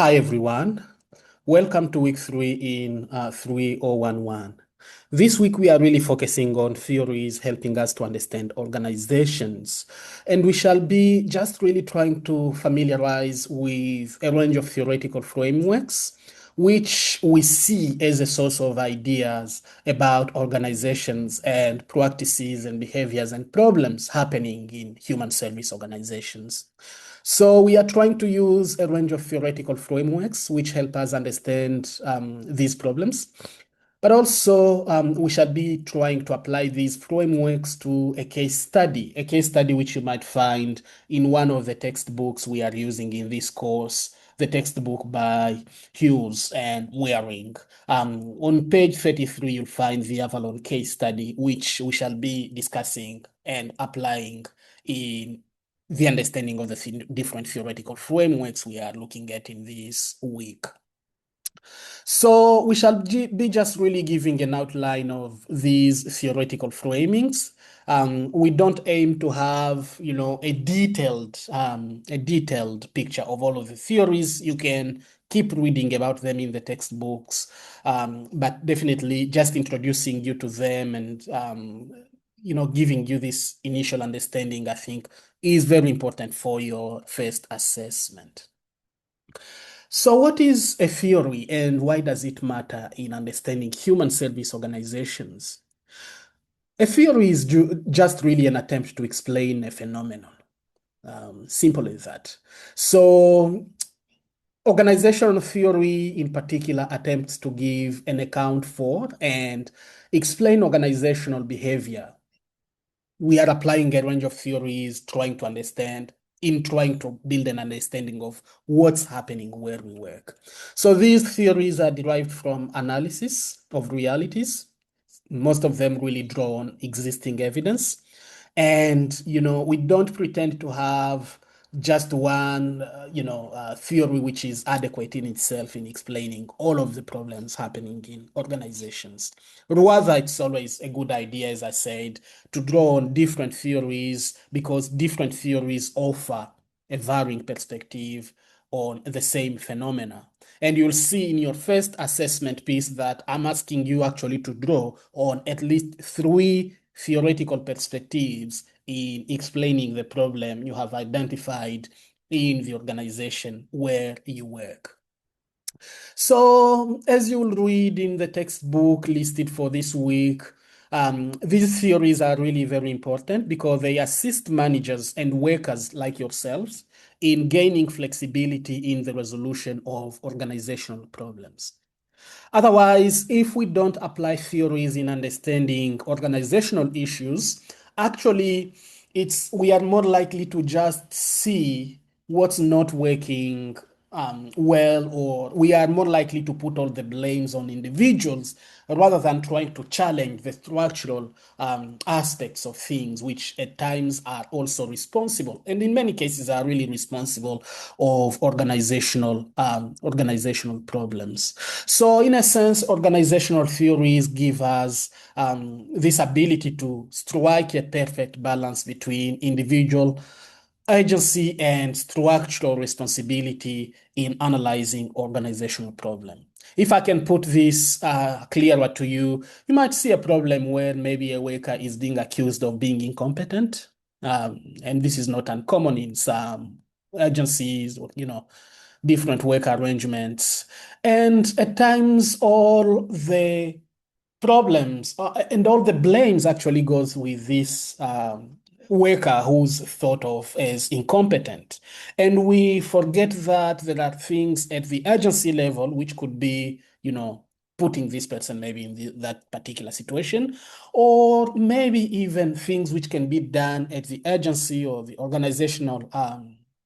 Hi, everyone. Welcome to week 3 in 3011. This week, we are really focusing on theories helping us to understand organizations. And we shall be just really trying to familiarize with a range of theoretical frameworks, which we see as a source of ideas about organizations and practices and behaviors and problems happening in human service organizations. So we are trying to use a range of theoretical frameworks which help us understand these problems. But also, we shall be trying to apply these frameworks to a case study which you might find in one of the textbooks we are using in this course, the textbook by Hughes and Waring. On page 33, you'll find the Avalon case study, which we shall be discussing and applying in the understanding of the different theoretical frameworks we are looking at in this week. So we shall be just really giving an outline of these theoretical framings. We don't aim to have, a detailed picture of all of the theories. You can keep reading about them in the textbooks, but definitely just introducing you to them and giving you this initial understanding, I think, is very important for your first assessment. So, what is a theory and why does it matter in understanding human service organizations? A theory is just really an attempt to explain a phenomenon. Simple as that. So, organizational theory in particular attempts to give an account for and explain organizational behavior. We are applying a range of theories, trying to build an understanding of what's happening where we work. So these theories are derived from analysis of realities. Most of them really draw on existing evidence. And, we don't pretend to have just one, theory which is adequate in itself in explaining all of the problems happening in organizations. Rather, it's always a good idea, as I said, to draw on different theories because different theories offer a varying perspective on the same phenomena. And you'll see in your first assessment piece that I'm asking you actually to draw on at least 3 theoretical perspectives in explaining the problem you have identified in the organization where you work. So, as you will read in the textbook listed for this week, these theories are really very important because they assist managers and workers like yourselves in gaining flexibility in the resolution of organizational problems. Otherwise, if we don't apply theories in understanding organizational issues, actually, we are more likely to just see what's not working well, or we are more likely to put all the blames on individuals rather than trying to challenge the structural aspects of things, which at times are also responsible, and in many cases are really responsible of organizational problems. So, in a sense, organizational theories give us this ability to strike a perfect balance between individual agency and structural responsibility in analyzing organizational problem. If I can put this clearer to you, you might see a problem where maybe a worker is being accused of being incompetent. And this is not uncommon in some agencies or, different work arrangements. And at times, all the problems and all the blames actually goes with this worker who's thought of as incompetent. And we forget that there are things at the agency level which could be, putting this person maybe in that particular situation, or maybe even things which can be done at the agency or the organizational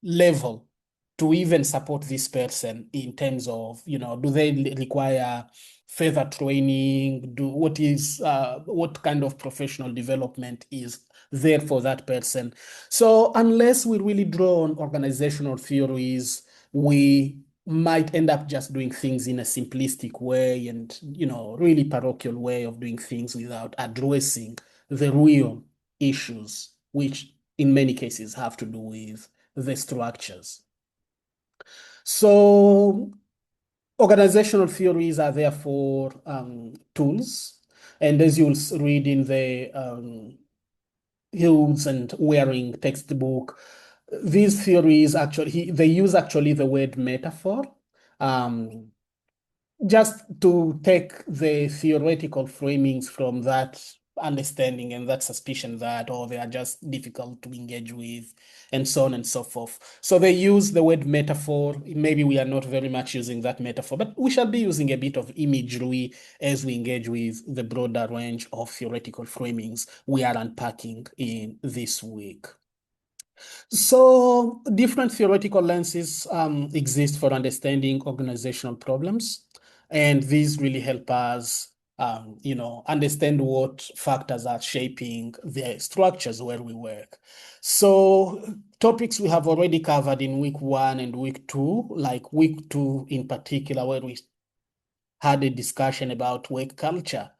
level to even support this person in terms of, do they require further training? What kind of professional development is there for that person? So unless we really draw on organizational theories, we might end up just doing things in a simplistic way and, really parochial way of doing things without addressing the real issues, which in many cases have to do with the structures. So organizational theories are therefore tools. And as you'll read in the Hughes and Waring textbook, these theories actually, they use actually the word metaphor. Um, just to take the theoretical framings from that understanding and that suspicion that, oh, they are just difficult to engage with, and so on and so forth. So they use the word metaphor. Maybe we are not very much using that metaphor, but we shall be using a bit of imagery as we engage with the broader range of theoretical framings we are unpacking in this week. So different theoretical lenses exist for understanding organizational problems, and these really help us, understand what factors are shaping the structures where we work. So topics we have already covered in week 1 and week 2, like week 2 in particular, where we had a discussion about work culture,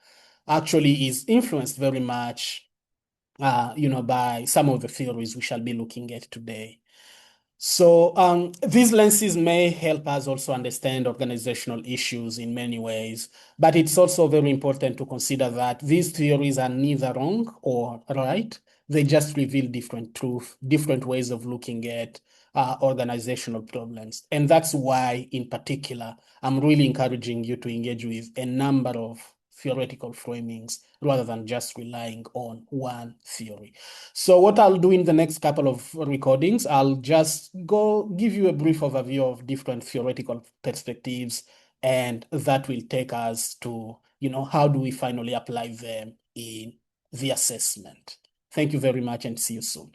actually is influenced very much, by some of the theories we shall be looking at today. So these lenses may help us also understand organizational issues in many ways, but it's also very important to consider that these theories are neither wrong or right. They just reveal different truth, different ways of looking at organizational problems. And that's why, in particular, I'm really encouraging you to engage with a number of theoretical framings rather than just relying on one theory. So what I'll do in the next couple of recordings, I'll just go give you a brief overview of different theoretical perspectives, and that will take us to, how do we finally apply them in the assessment. Thank you very much and see you soon.